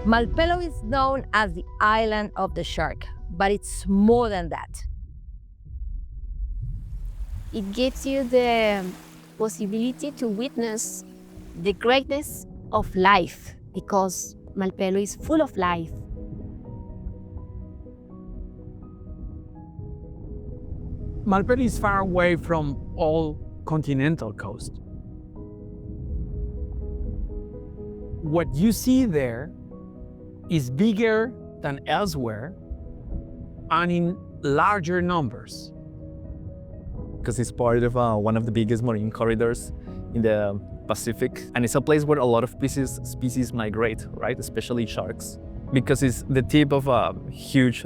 Malpelo is known as the island of the shark, but it's more than that. It gives you the possibility to witness the greatness of life, because Malpelo is full of life. Malpelo is far away from all continental coast. What you see there is bigger than elsewhere and in larger numbers. Because it's part of one of the biggest marine corridors in the Pacific, and it's a place where a lot of species migrate, right? Especially sharks, because it's the tip of a huge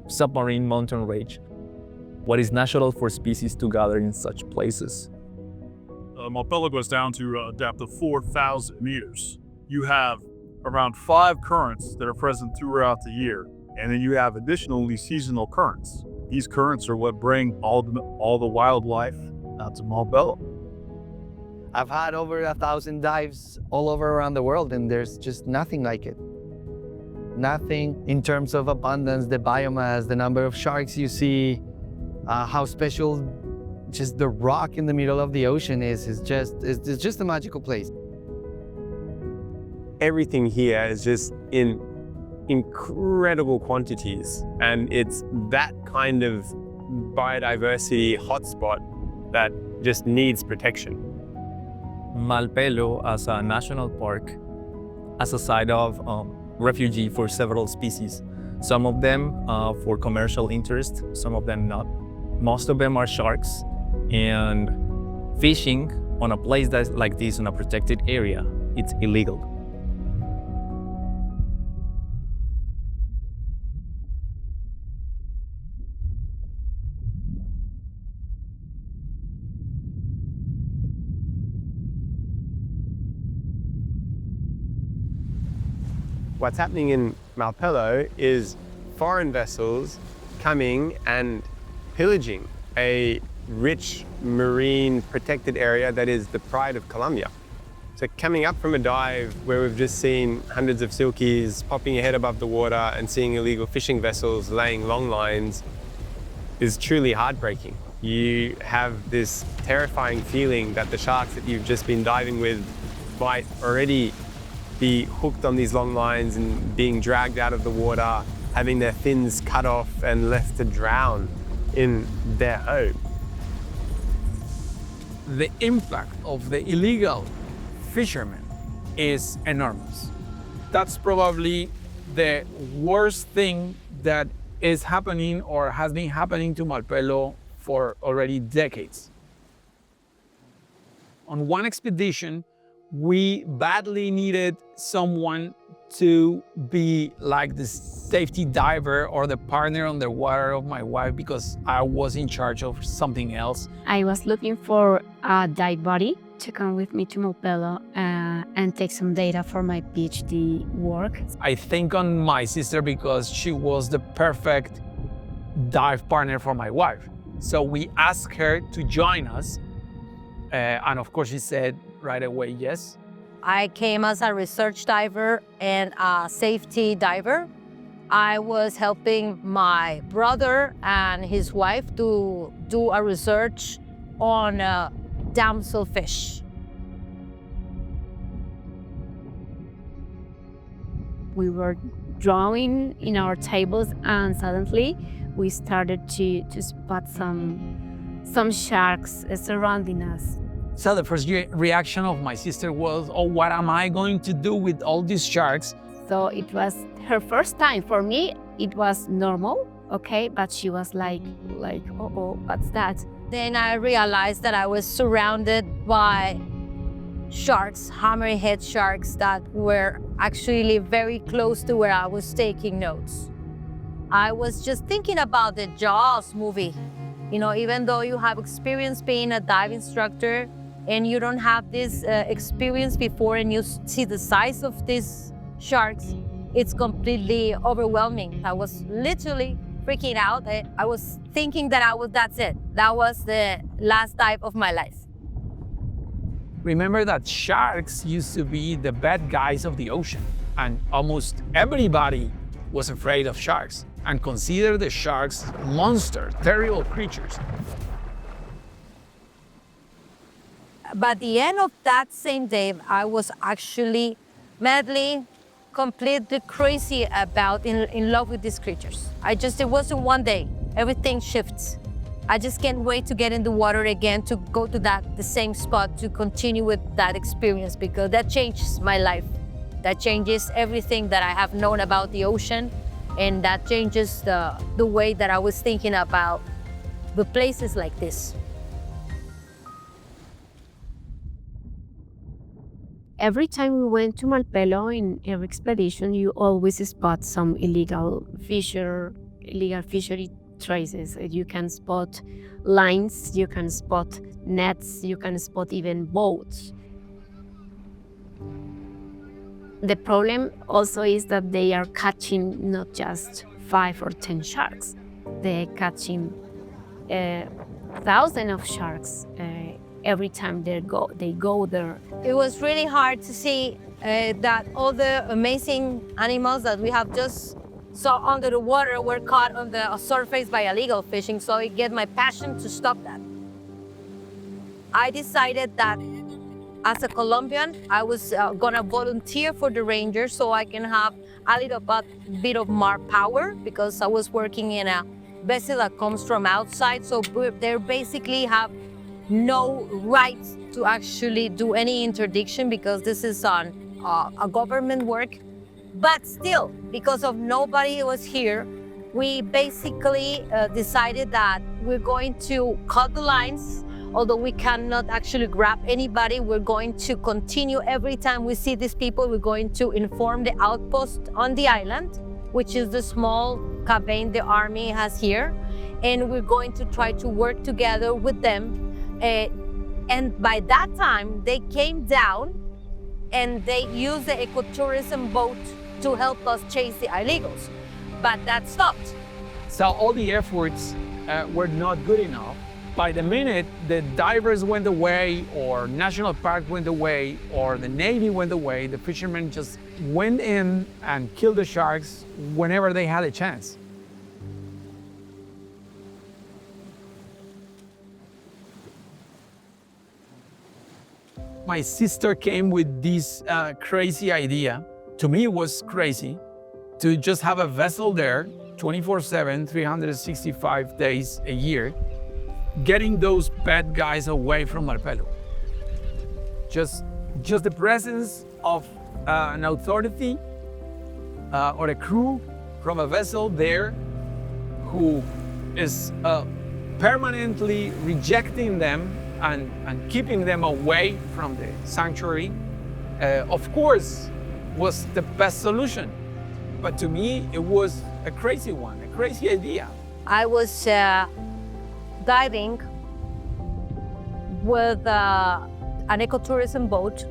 submarine mountain range. What is natural for species to gather in such places? Malpelo goes down to a depth of 4,000 meters. You have around 5 currents that are present throughout the year, and then you have additionally seasonal currents. These currents are what bring all the wildlife out to Malpelo. I've had over 1,000 dives all over around the world, and there's just nothing like it. Nothing in terms of abundance, the biomass, the number of sharks you see, how special just the rock in the middle of the ocean is. It's just a magical place. Everything here is just in incredible quantities, and it's that kind of biodiversity hotspot that just needs protection. Malpelo as a national park, as a site of refuge for several species. Some of them for commercial interest, some of them not. Most of them are sharks, and fishing on a place that's like this in a protected area, it's illegal. What's happening in Malpelo is foreign vessels coming and pillaging a rich marine protected area that is the pride of Colombia. So coming up from a dive where we've just seen hundreds of silkies popping ahead above the water and seeing illegal fishing vessels laying long lines is truly heartbreaking. You have this terrifying feeling that the sharks that you've just been diving with might already be hooked on these long lines and being dragged out of the water, having their fins cut off and left to drown in their home. The impact of the illegal fishermen is enormous. That's probably the worst thing that is happening or has been happening to Malpelo for already decades. On one expedition, we badly needed someone to be like the safety diver or the partner on the water of my wife, because I was in charge of something else. I was looking for a dive buddy to come with me to Malpelo and take some data for my PhD work. I think on my sister because she was the perfect dive partner for my wife. So we asked her to join us. And of course she said right away, yes. I came as a research diver and a safety diver. I was helping my brother and his wife to do a research on damselfish. We were drawing in our tables, and suddenly we started to spot some sharks surrounding us. So the first reaction of my sister was, oh, what am I going to do with all these sharks? So it was her first time. For me, it was normal, okay? But she was like, oh, what's that? Then I realized that I was surrounded by sharks, hammerhead sharks that were actually very close to where I was taking notes. I was just thinking about the Jaws movie. You know, even though you have experience being a dive instructor and you don't have this experience before and you see the size of these sharks, it's completely overwhelming. I was literally freaking out. I was thinking that that's it. That was the last dive of my life. Remember that sharks used to be the bad guys of the ocean. and almost everybody was afraid of sharks and considered the sharks monsters, terrible creatures. But at the end of that same day, I was actually madly, completely crazy about in love with these creatures. It wasn't one day, everything shifts. I just can't wait to get in the water again, to go to the same spot, to continue with that experience, because that changes my life. That changes everything that I have known about the ocean, and that changes the way that I was thinking about the places like this. Every time we went to Malpelo in every expedition, you always spot some illegal fishery traces. You can spot lines, you can spot nets, you can spot even boats. The problem also is that they are catching not just 5 or 10 sharks. They're catching thousands of sharks every time they go there. It was really hard to see that all the amazing animals that we have just saw under the water were caught on the surface by illegal fishing, so it gave my passion to stop that. I decided that as a Colombian, I was gonna volunteer for the Rangers so I can have a little bit of more power, because I was working in a vessel that comes from outside, so they basically have no right to actually do any interdiction, because this is on a government work. But still, because of nobody was here, we basically decided that we're going to cut the lines. Although we cannot actually grab anybody, we're going to continue. Every time we see these people, we're going to inform the outpost on the island, which is the small cabin the army has here. And we're going to try to work together with them. And by that time, they came down and they used the ecotourism boat to help us chase the illegals. But that stopped. So all the efforts were not good enough. By the minute the divers went away, or National Park went away, or the Navy went away, the fishermen just went in and killed the sharks whenever they had a chance. My sister came with this crazy idea. To me, it was crazy to just have a vessel there 24/7, 365 days a year, getting those bad guys away from Malpelo. Just the presence of an authority or a crew from a vessel there who is permanently rejecting them and keeping them away from the sanctuary, of course, was the best solution. But to me, it was a crazy one, a crazy idea. I was diving with an ecotourism boat,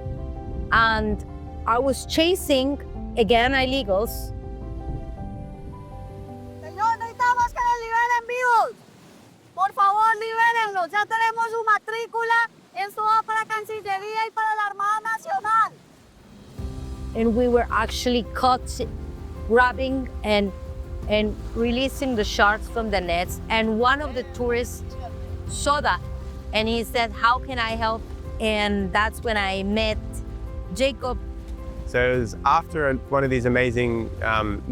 and I was chasing, again, illegals. Señor, necesitamos que nos liberen vivos. Por favor, libérenlos. Ya tenemos su matrícula. Esto va para la Cancillería y para la Armada Nacional. And we were actually caught grabbing and releasing the sharks from the nets. And one of the tourists saw that, and he said, "How can I help?" And that's when I met Jacob. So it was after one of these amazing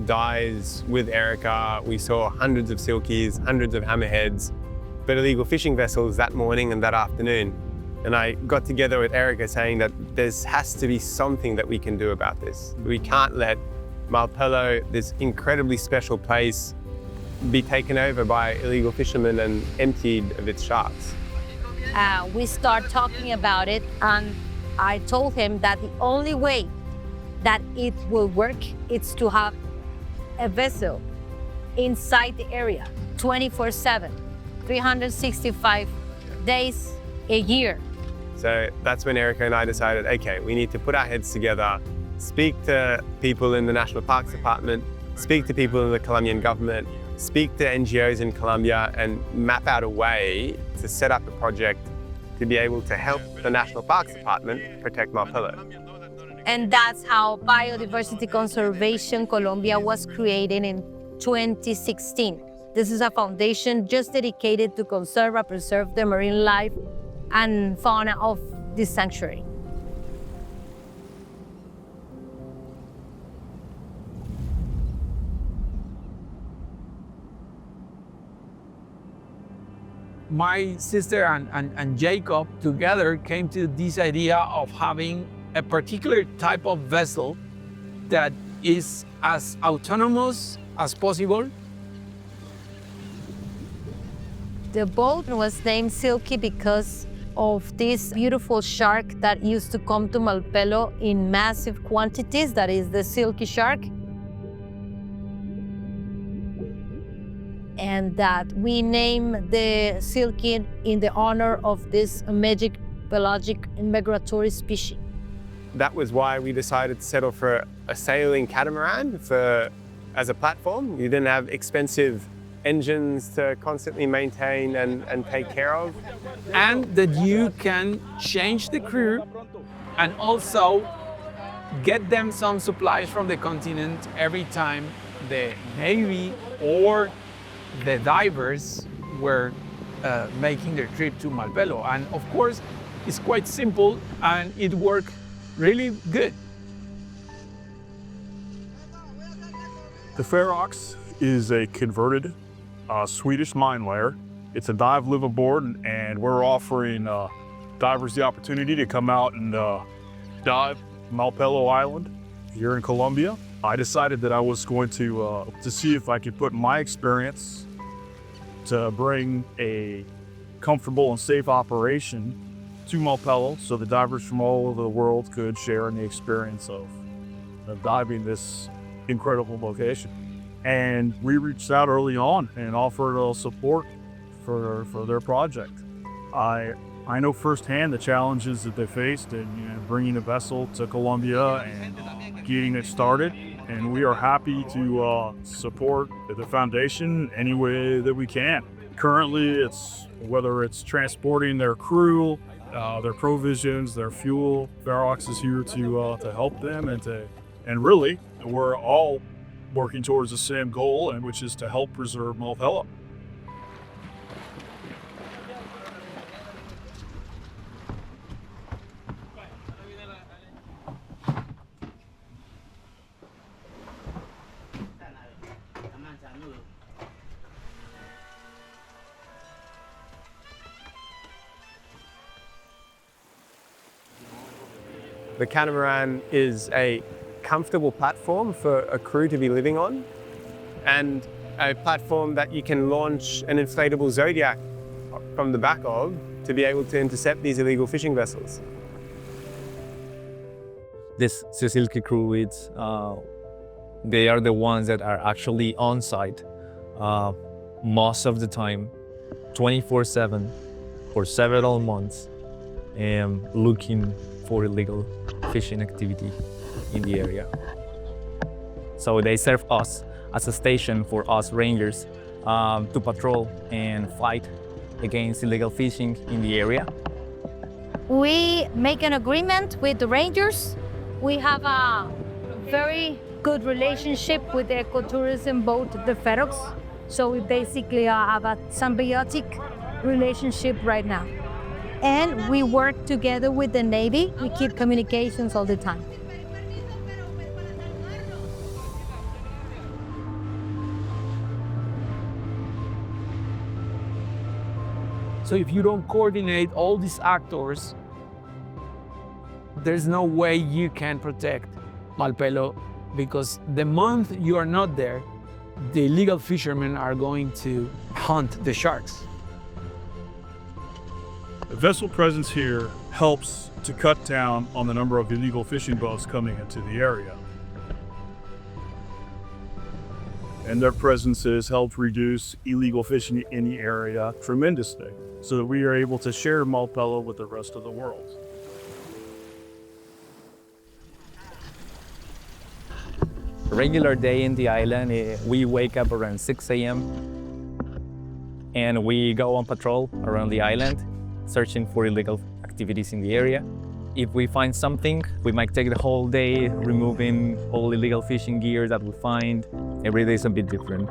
dives with Erika. We saw hundreds of silkies, hundreds of hammerheads, but illegal fishing vessels that morning and that afternoon. And I got together with Erika saying that there has to be something that we can do about this. We can't let Malpelo, this incredibly special place, be taken over by illegal fishermen and emptied of its sharks. We start talking about it, and I told him that the only way that it will work is to have a vessel inside the area 24/7, 365 days a year. So that's when Erika and I decided, okay, we need to put our heads together, speak to people in the National Parks Department, speak to people in the Colombian government, speak to NGOs in Colombia, and map out a way to set up a project to be able to help the National Parks Department protect Malpelo. And that's how Biodiversity Conservation Colombia was created in 2016. This is a foundation just dedicated to conserve and preserve the marine life and fauna of this sanctuary. My sister and Jacob together came to this idea of having a particular type of vessel that is as autonomous as possible. The boat was named Silky because of this beautiful shark that used to come to Malpelo in massive quantities, that is the silky shark. And that we name the Silky in the honor of this magic pelagic migratory species. That was why we decided to settle for a sailing catamaran as a platform. You didn't have expensive engines to constantly maintain and take care of. And that you can change the crew and also get them some supplies from the continent every time the Navy or the divers were making their trip to Malpelo. And of course, it's quite simple and it worked really good. The Ferox is a converted Swedish mine layer. It's a dive live aboard, and we're offering divers the opportunity to come out and dive Malpelo Island here in Colombia. I decided that I was going to see if I could put my experience to bring a comfortable and safe operation to Malpelo so the divers from all over the world could share in the experience of diving this incredible location. And we reached out early on and offered support for their project. I know firsthand the challenges that they faced in bringing a vessel to Colombia and getting it started. And we are happy to support the foundation any way that we can. Currently, whether it's transporting their crew, their provisions, their fuel, Ferox is here to help them and really we're all working towards the same goal, and which is to help preserve Malpelo. The catamaran is a comfortable platform for a crew to be living on, and a platform that you can launch an inflatable Zodiac from the back of to be able to intercept these illegal fishing vessels. This Silky crew, they are the ones that are actually on site most of the time, 24/7 for several months, looking for illegal fishing activity in the area. So they serve us as a station for us rangers to patrol and fight against illegal fishing in the area. We make an agreement with the rangers. We have a very good relationship with the ecotourism boat, the Ferox. So we basically have a symbiotic relationship right now. And we work together with the Navy. We keep communications all the time. So if you don't coordinate all these actors, there's no way you can protect Malpelo, because the month you are not there, the illegal fishermen are going to hunt the sharks. The vessel presence here helps to cut down on the number of illegal fishing boats coming into the area. And their presence has helped reduce illegal fishing in the area tremendously, so that we are able to share Malpelo with the rest of the world. A regular day in the island, we wake up around 6 a.m. and we go on patrol around the island, searching for illegal activities in the area. If we find something, we might take the whole day removing all illegal fishing gear that we find. Every day is a bit different.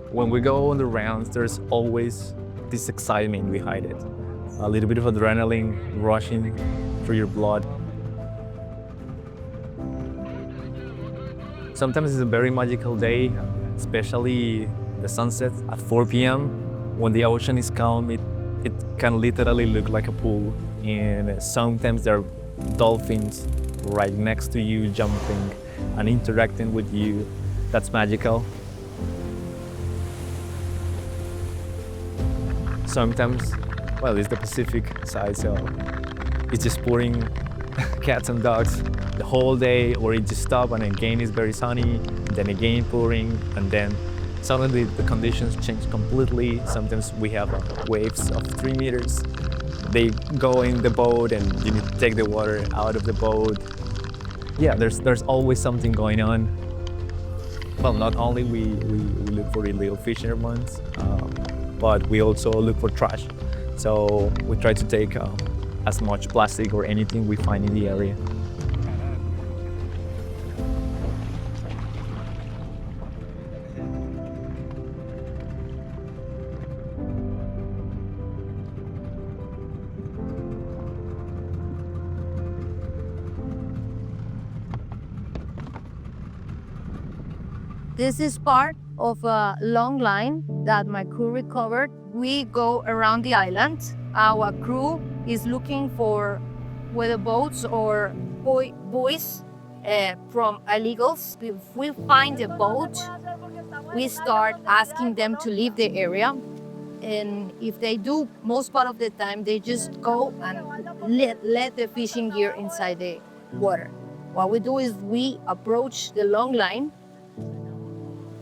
When we go on the rounds, there's always this excitement behind it. A little bit of adrenaline rushing through your blood. Sometimes it's a very magical day, especially the sunset at 4 p.m. When the ocean is calm, it can literally look like a pool. And sometimes there are dolphins right next to you, jumping and interacting with you. That's magical. Sometimes, well, it's the Pacific side, so it's just pouring cats and dogs the whole day, or it just stops and again it's very sunny, then again pouring, and then suddenly the conditions change completely. Sometimes we have waves of 3 meters. They go in the boat and you need to take the water out of the boat. Yeah, there's always something going on. Well, not only we look for illegal fishermen, but we also look for trash. So we try to take as much plastic or anything we find in the area. This is part of a long line that my crew recovered. We go around the island. Our crew is looking for weather boats or buoys from illegals. If we find a boat, we start asking them to leave the area. And if they do, most part of the time, they just go and let the fishing gear inside the water. What we do is we approach the long line.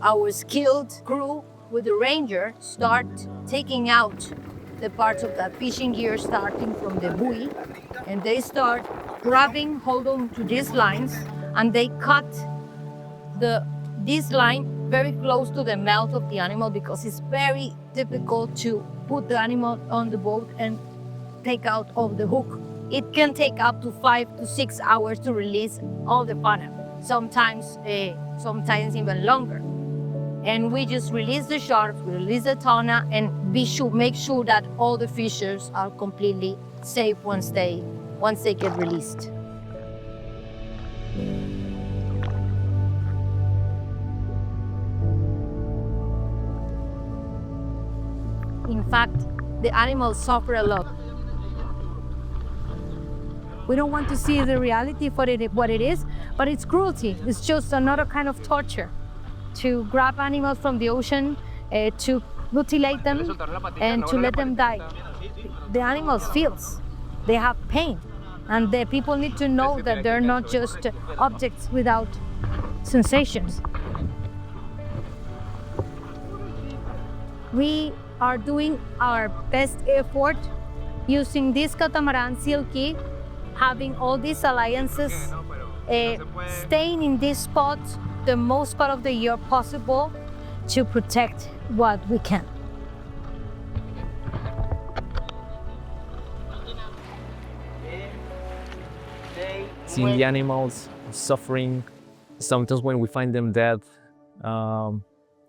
Our skilled crew with the ranger start taking out the parts of that fishing gear starting from the buoy, and they start grabbing hold on to these lines, and they cut this line very close to the mouth of the animal because it's very difficult to put the animal on the boat and take out of the hook. It can take up to 5 to 6 hours to release all the fauna, sometimes even longer. And we just release the sharks, we release the tuna, and make sure that all the fishers are completely safe once they get released. In fact, the animals suffer a lot. We don't want to see the reality for what it is, but it's cruelty. It's just another kind of torture. To grab animals from the ocean, to mutilate them, and to let them die. The animals feel, they have pain, and the people need to know that they're not just objects without sensations. We are doing our best effort using this catamaran, Silky, having all these alliances, staying in this spot the most part of the year possible to protect what we can. Seeing the animals suffering, sometimes when we find them dead,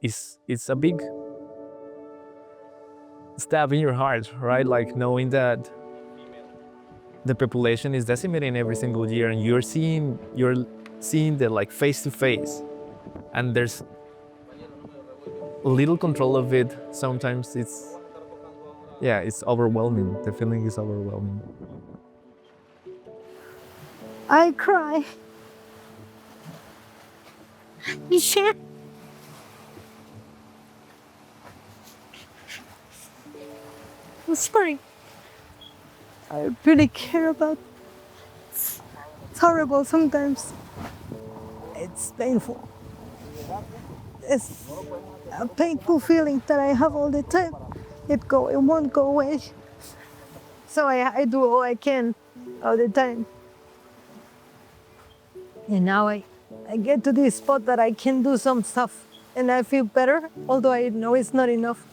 it's a big stab in your heart, right? Like knowing that the population is decimating every single year, and you're seeing that like face to face, and there's little control of it. Sometimes it's overwhelming. The feeling is overwhelming. I cry. You sure? I'm sorry. I really care about. It's horrible sometimes. It's painful. It's a painful feeling that I have all the time. It won't go away. So I do all I can all the time. And now I get to this spot that I can do some stuff and I feel better, although I know it's not enough.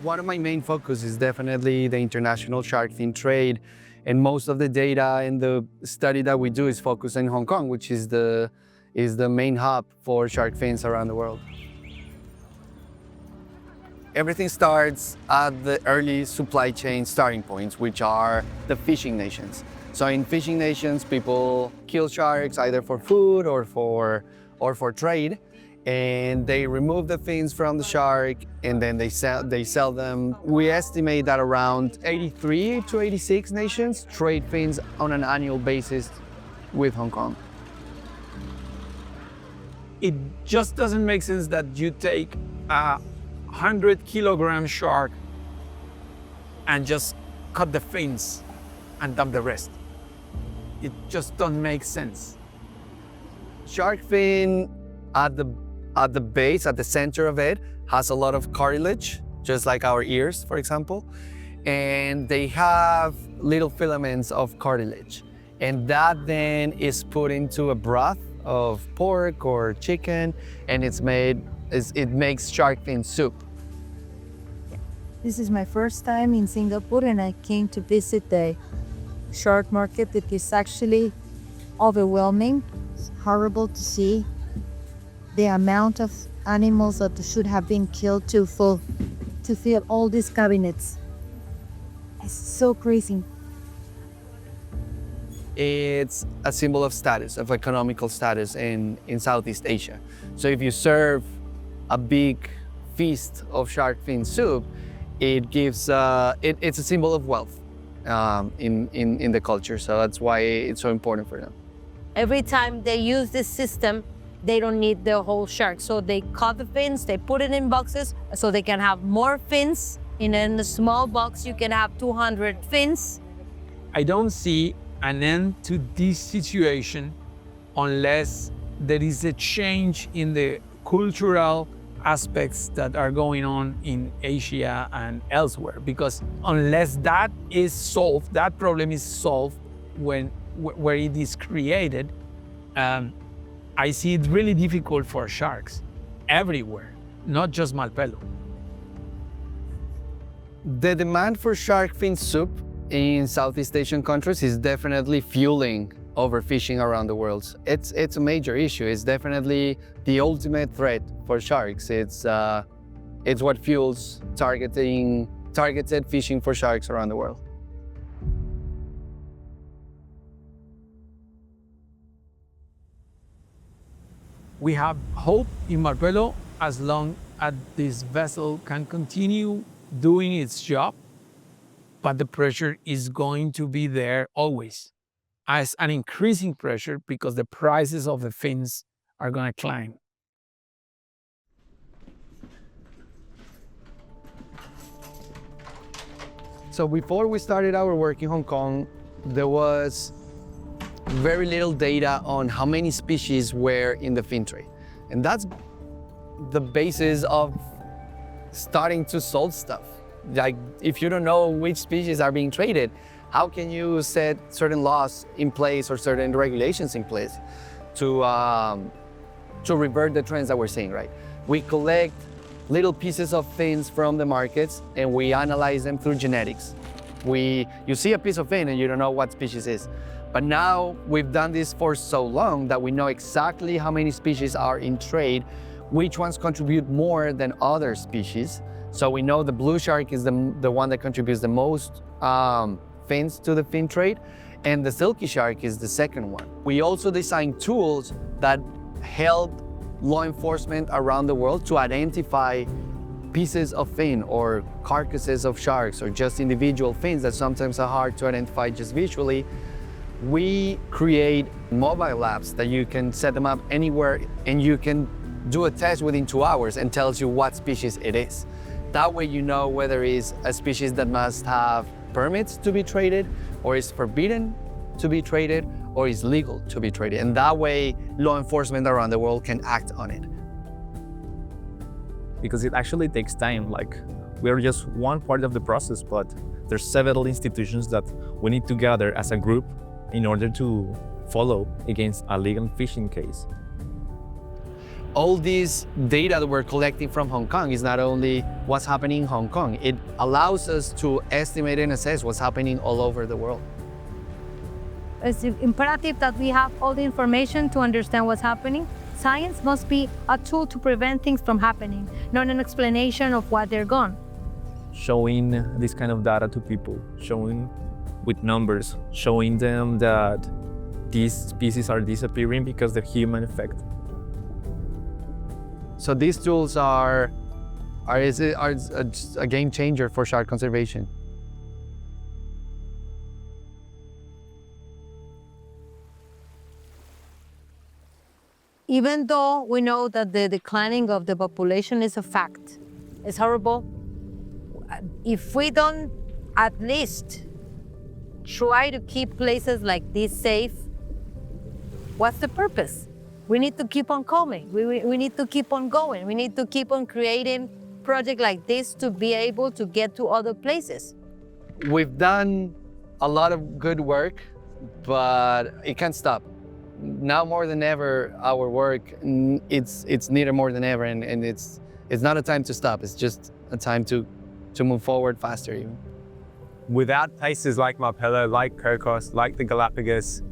One of my main focus is definitely the international shark fin trade. And most of the data and the study that we do is focused in Hong Kong, which is the main hub for shark fins around the world. Everything starts at the early supply chain starting points, which are the fishing nations. So in fishing nations, people kill sharks either for food or for trade. And they remove the fins from the shark and then they sell them. We estimate that around 83 to 86 nations trade fins on an annual basis with Hong Kong. It just doesn't make sense that you take a 100-kilogram shark and just cut the fins and dump the rest. It just doesn't make sense. Shark fin at the base, at the center of it, has a lot of cartilage, just like our ears, for example. And they have little filaments of cartilage. And that then is put into a broth of pork or chicken, and it makes shark fin soup. This is my first time in Singapore and I came to visit the shark market. It is actually overwhelming. It's horrible to see the amount of animals that should have been killed to fill all these cabinets. It's so crazy. It's a symbol of status, of economical status in Southeast Asia. So if you serve a big feast of shark fin soup, it gives it's a symbol of wealth in the culture. So that's why it's so important for them. Every time they use this system, they don't need the whole shark. So they cut the fins, they put it in boxes so they can have more fins. In a small box, you can have 200 fins. I don't see an end to this situation unless there is a change in the cultural aspects that are going on in Asia and elsewhere. Because unless that is solved, that problem is solved where it is created, I see it really difficult for sharks everywhere, not just Malpelo. The demand for shark fin soup in Southeast Asian countries is definitely fueling overfishing around the world. It's a major issue. It's definitely the ultimate threat for sharks. It's what fuels targeted fishing for sharks around the world. We have hope in Malpelo as long as this vessel can continue doing its job, but the pressure is going to be there always as an increasing pressure because the prices of the fins are going to climb. So before we started our work in Hong Kong, there was very little data on how many species were in the fin trade. And that's the basis of starting to solve stuff. Like, if you don't know which species are being traded, how can you set certain laws in place or certain regulations in place to revert the trends that we're seeing, right? We collect little pieces of fins from the markets and we analyze them through genetics. You see a piece of fin and you don't know what species it is. But now we've done this for so long that we know exactly how many species are in trade, which ones contribute more than other species. So we know the blue shark is the one that contributes the most fins to the fin trade, and the silky shark is the second one. We also designed tools that help law enforcement around the world to identify pieces of fin or carcasses of sharks or just individual fins that sometimes are hard to identify just visually, we create mobile labs that you can set them up anywhere and you can do a test within 2 hours and tells you what species it is. That way you know whether it's a species that must have permits to be traded, or is forbidden to be traded, or is legal to be traded. And that way law enforcement around the world can act on it. Because it actually takes time. Like, we're just one part of the process, but there's several institutions that we need to gather as a group in order to follow against a legal fishing case. All this data that we're collecting from Hong Kong is not only what's happening in Hong Kong, it allows us to estimate and assess what's happening all over the world. It's imperative that we have all the information to understand what's happening. Science must be a tool to prevent things from happening, not an explanation of why they're gone. Showing this kind of data to people, showing with numbers, showing them that these species are disappearing because of the human effect. So these tools are a game changer for shark conservation. Even though we know that the declining of the population is a fact, it's horrible, if we don't at least try to keep places like this safe, what's the purpose? We need to keep on coming. We need to keep on going. We need to keep on creating projects like this to be able to get to other places. We've done a lot of good work, but it can't stop. Now more than ever, our work, it's needed more than ever, and it's not a time to stop. It's just a time to move forward faster even. Without places like Malpelo, like Cocos, like the Galapagos,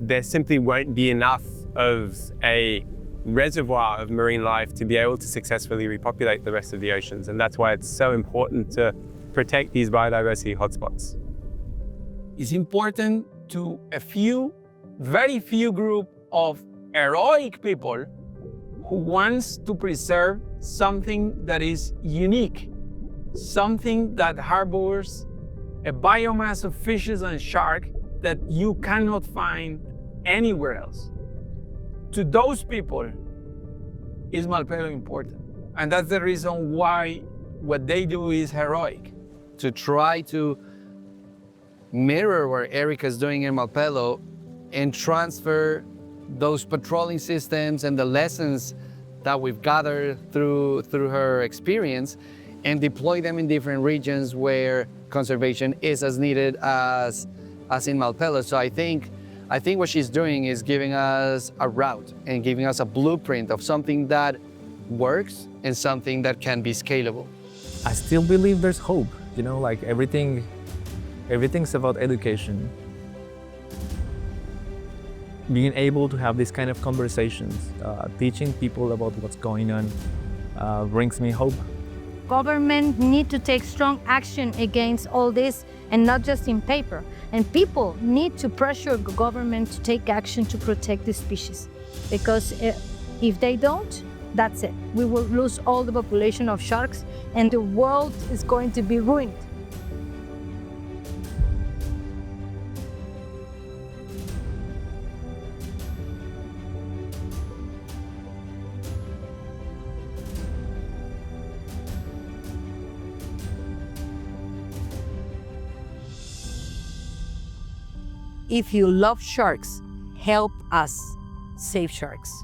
there simply won't be enough of a reservoir of marine life to be able to successfully repopulate the rest of the oceans. And that's why it's so important to protect these biodiversity hotspots. It's important to very few group of heroic people who wants to preserve something that is unique, something that harbors a biomass of fishes and sharks that you cannot find anywhere else. To those people, is Malpelo important. And that's the reason why what they do is heroic. To try to mirror what Erika's doing in Malpelo and transfer those patrolling systems and the lessons that we've gathered through her experience and deploy them in different regions where conservation is as needed as in Malpelo. So I think what she's doing is giving us a route and giving us a blueprint of something that works and something that can be scalable. I still believe there's hope. You know, like everything's about education. Being able to have these kind of conversations, teaching people about what's going on, brings me hope. Government need to take strong action against all this, and not just in paper. And people need to pressure the government to take action to protect the species. Because if they don't, that's it. We will lose all the population of sharks and the world is going to be ruined. If you love sharks, help us save sharks.